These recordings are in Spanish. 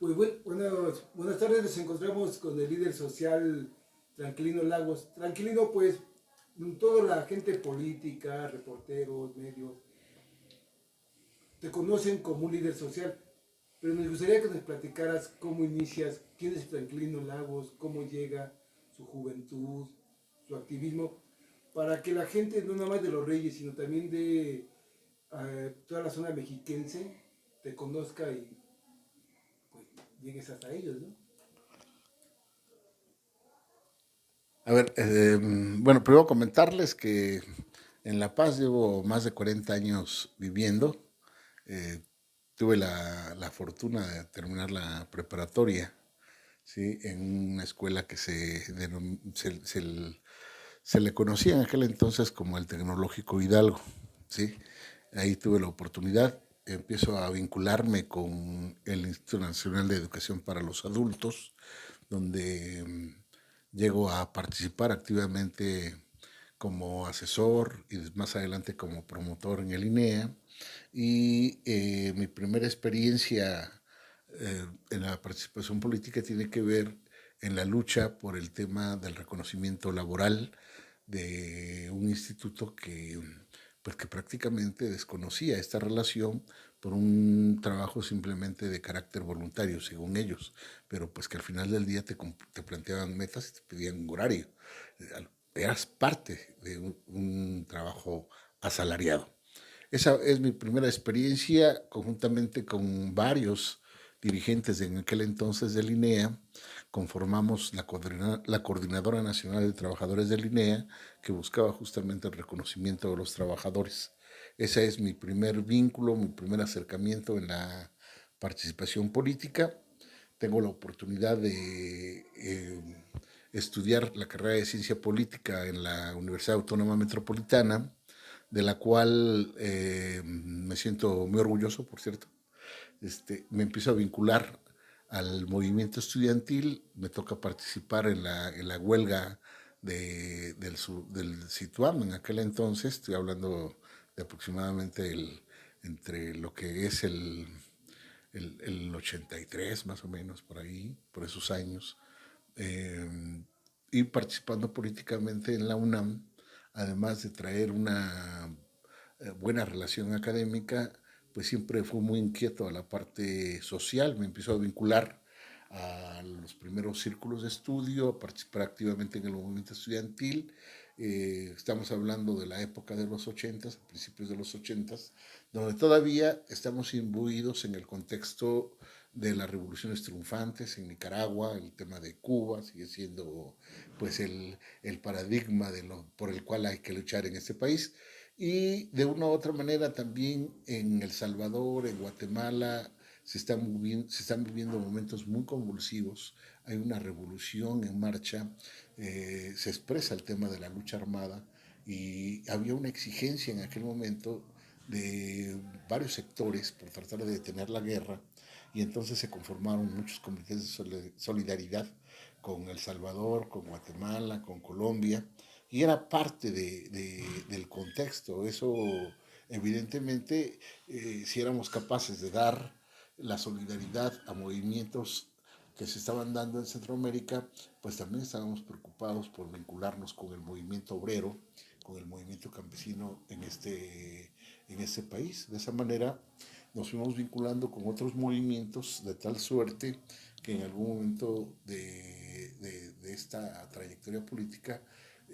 Pues buenas tardes, nos encontramos con el líder social Tranquilino Lagos. Tranquilino, pues toda la gente política, reporteros, medios, te conocen como un líder social, pero me gustaría que nos platicaras cómo inicias, quién es Tranquilino Lagos, cómo llega, su juventud, su activismo, para que la gente, no nada más de Los Reyes, sino también de toda la zona mexiquense, te conozca y pues llegues hasta ellos, ¿no? A ver, bueno, primero comentarles que en La Paz llevo más de 40 años viviendo. Eh, Tuve la fortuna de terminar la preparatoria, ¿sí? En una escuela que se le conocía en aquel entonces como el Tecnológico Hidalgo, ¿sí? Ahí tuve la oportunidad, empiezo a vincularme con el Instituto Nacional de Educación para los Adultos, donde llego a participar activamente como asesor y más adelante como promotor en el INEA. Y mi primera experiencia en la participación política tiene que ver en la lucha por el tema del reconocimiento laboral de un instituto pues que prácticamente desconocía esta relación por un trabajo simplemente de carácter voluntario, según ellos, pero pues que al final del día te planteaban metas y te pedían un horario. Eras parte de un trabajo asalariado. Esa es mi primera experiencia conjuntamente con varios dirigentes en aquel entonces del INEA. Conformamos la Coordinadora Nacional de Trabajadores del INEA, que buscaba justamente el reconocimiento de los trabajadores. Ese es mi primer vínculo, mi primer acercamiento en la participación política. Tengo la oportunidad de estudiar la carrera de ciencia política en la Universidad Autónoma Metropolitana, de la cual me siento muy orgulloso, por cierto. Me empiezo a vincular al movimiento estudiantil, me toca participar en la huelga del Situam en aquel entonces, estoy hablando de aproximadamente entre lo que es el 83 más o menos, por ahí, por esos años, y participando políticamente en la UNAM, además de traer una buena relación académica, pues siempre fue muy inquieto a la parte social, me empezó a vincular a los primeros círculos de estudio, a participar activamente en el movimiento estudiantil. Estamos hablando de la época de los 80, principios de los 80, donde todavía estamos imbuidos en el contexto de las revoluciones triunfantes en Nicaragua, el tema de Cuba sigue siendo pues el paradigma por el cual hay que luchar en este país. Y de una u otra manera también en El Salvador, en Guatemala, se están viviendo momentos muy convulsivos, hay una revolución en marcha, se expresa el tema de la lucha armada y había una exigencia en aquel momento de varios sectores por tratar de detener la guerra y entonces se conformaron muchos comités de solidaridad con El Salvador, con Guatemala, con Colombia, y era parte del contexto. Eso, evidentemente, si éramos capaces de dar la solidaridad a movimientos que se estaban dando en Centroamérica, pues también estábamos preocupados por vincularnos con el movimiento obrero, con el movimiento campesino en este país. De esa manera nos fuimos vinculando con otros movimientos de tal suerte que en algún momento de esta trayectoria política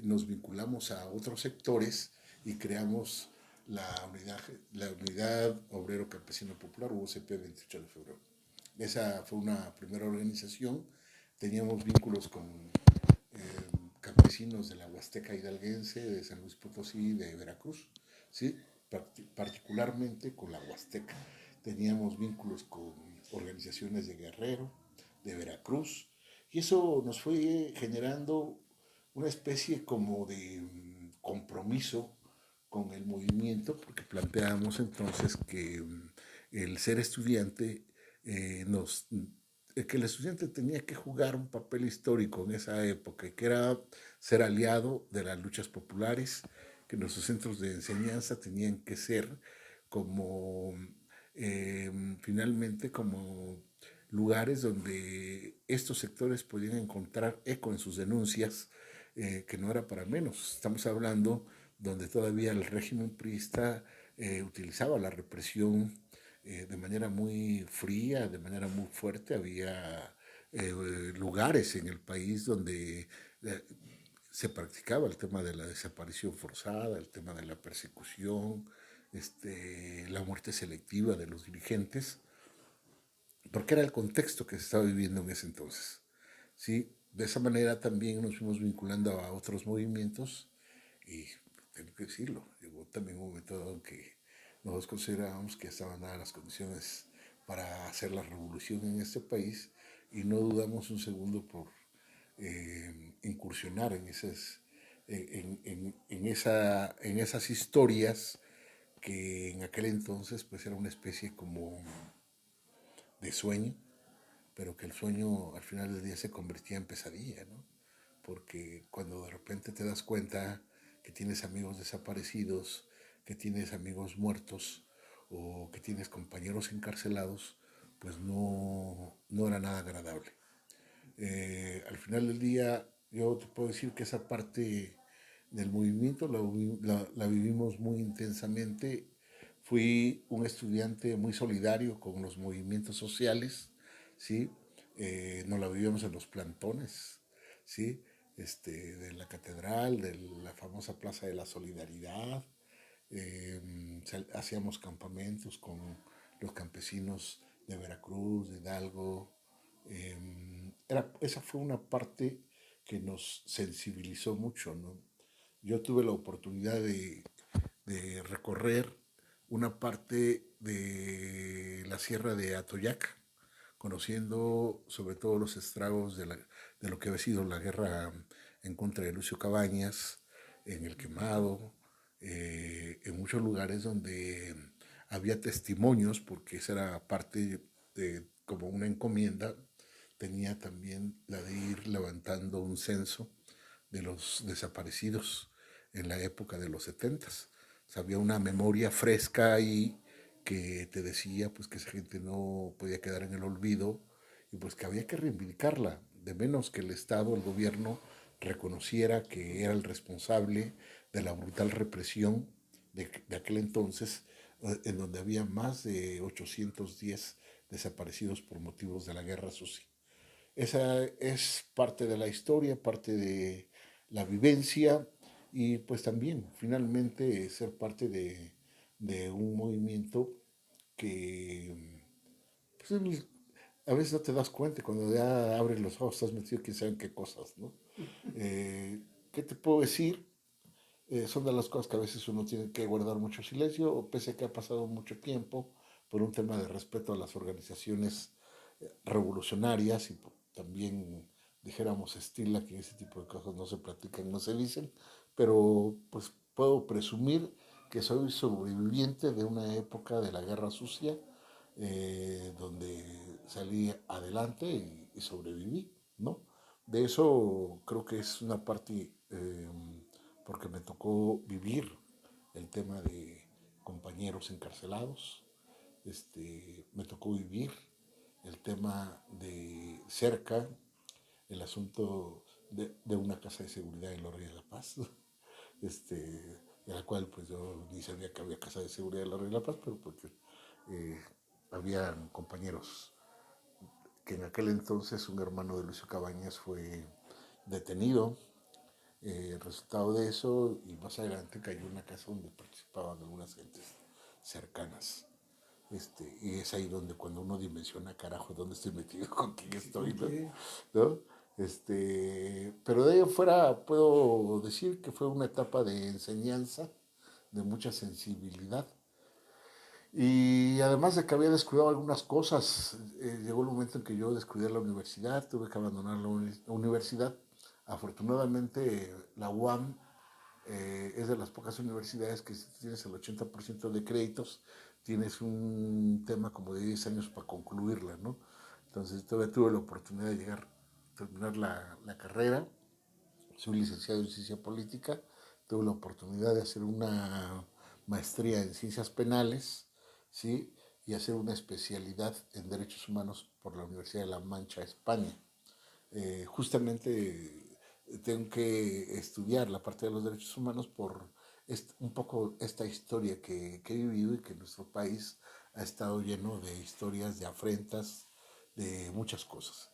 nos vinculamos a otros sectores y creamos la unidad Obrero Campesino Popular, UCP 28 de febrero. Esa fue una primera organización. Teníamos vínculos con campesinos de la Huasteca hidalguense, de San Luis Potosí, de Veracruz, ¿sí? Particularmente con la Huasteca. Teníamos vínculos con organizaciones de Guerrero, de Veracruz, y eso nos fue generando una especie como de compromiso con el movimiento, porque planteábamos entonces que el ser estudiante que el estudiante tenía que jugar un papel histórico en esa época, que era ser aliado de las luchas populares, que nuestros centros de enseñanza tenían que ser como, finalmente, como lugares donde estos sectores podían encontrar eco en sus denuncias, que no era para menos. Estamos hablando donde todavía el régimen priista utilizaba la represión de manera muy fría, de manera muy fuerte. Había lugares en el país donde se practicaba el tema de la desaparición forzada, el tema de la persecución, la muerte selectiva de los dirigentes, porque era el contexto que se estaba viviendo en ese entonces. ¿Sí? De esa manera también nos fuimos vinculando a otros movimientos y tengo que decirlo, llegó también un momento en que nosotros considerábamos que estaban dadas las condiciones para hacer la revolución en este país y no dudamos un segundo por incursionar en en esas historias que en aquel entonces pues era una especie como de sueño, pero que el sueño al final del día se convertía en pesadilla, ¿no? Porque cuando de repente te das cuenta que tienes amigos desaparecidos, que tienes amigos muertos o que tienes compañeros encarcelados, pues no era nada agradable. Al final del día, yo te puedo decir que esa parte del movimiento la vivimos muy intensamente. Fui un estudiante muy solidario con los movimientos sociales, ¿sí? Nos la vivíamos en los plantones, ¿sí? De la catedral, de la famosa Plaza de la Solidaridad. Hacíamos campamentos con los campesinos de Veracruz, de Hidalgo. Esa fue una parte que nos sensibilizó mucho, ¿no? Yo tuve la oportunidad de recorrer una parte de la sierra de Atoyac, conociendo sobre todo los estragos de lo que había sido la guerra en contra de Lucio Cabañas, en el Quemado, en muchos lugares donde había testimonios, porque esa era parte de como una encomienda, tenía también la de ir levantando un censo de los desaparecidos en la época de los 70s. O sea, había una memoria fresca ahí que te decía pues que esa gente no podía quedar en el olvido y pues que había que reivindicarla, de menos que el Estado, el gobierno, reconociera que era el responsable de la brutal represión de aquel entonces, en donde había más de 810 desaparecidos por motivos de la guerra sucia. Esa es parte de la historia, parte de la vivencia y pues también finalmente ser parte de un movimiento que pues, a veces no te das cuenta cuando ya abres los ojos, estás metido quién sabe en qué cosas, ¿no? ¿Qué te puedo decir? Son de las cosas que a veces uno tiene que guardar mucho silencio, pese a que ha pasado mucho tiempo por un tema de respeto a las organizaciones revolucionarias y también dijéramos estila que ese tipo de cosas no se platican, no se dicen, pero pues puedo presumir que soy sobreviviente de una época de la guerra sucia donde salí adelante y sobreviví, ¿no? De eso creo que es una parte porque me tocó vivir el tema de compañeros encarcelados, me tocó vivir el tema de cerca, el asunto de una casa de seguridad en los Reyes de la Paz, de la cual pues yo ni sabía que había casa de seguridad en los Reyes de la Paz, pero porque eh, habían compañeros que en aquel entonces un hermano de Lucio Cabañas fue detenido. El resultado de eso, y más adelante cayó una casa donde participaban algunas gentes cercanas. Y es ahí donde cuando uno dimensiona, carajo, ¿dónde estoy metido? ¿Con quién estoy? ¿No? Okay. ¿No? Pero de ahí fuera puedo decir que fue una etapa de enseñanza, de mucha sensibilidad. Y además de que había descuidado algunas cosas, llegó el momento en que yo descuidé la universidad, tuve que abandonar la universidad. Afortunadamente la UAM es de las pocas universidades que si tienes el 80% de créditos, tienes un tema como de 10 años para concluirla, ¿no? Entonces todavía tuve la oportunidad de llegar, terminar la carrera, soy licenciado en ciencia política, tuve la oportunidad de hacer una maestría en ciencias penales, ¿sí? y hacer una especialidad en derechos humanos por la Universidad de La Mancha, España. Justamente tengo que estudiar la parte de los derechos humanos por un poco esta historia que he vivido y que nuestro país ha estado lleno de historias, de afrentas, de muchas cosas.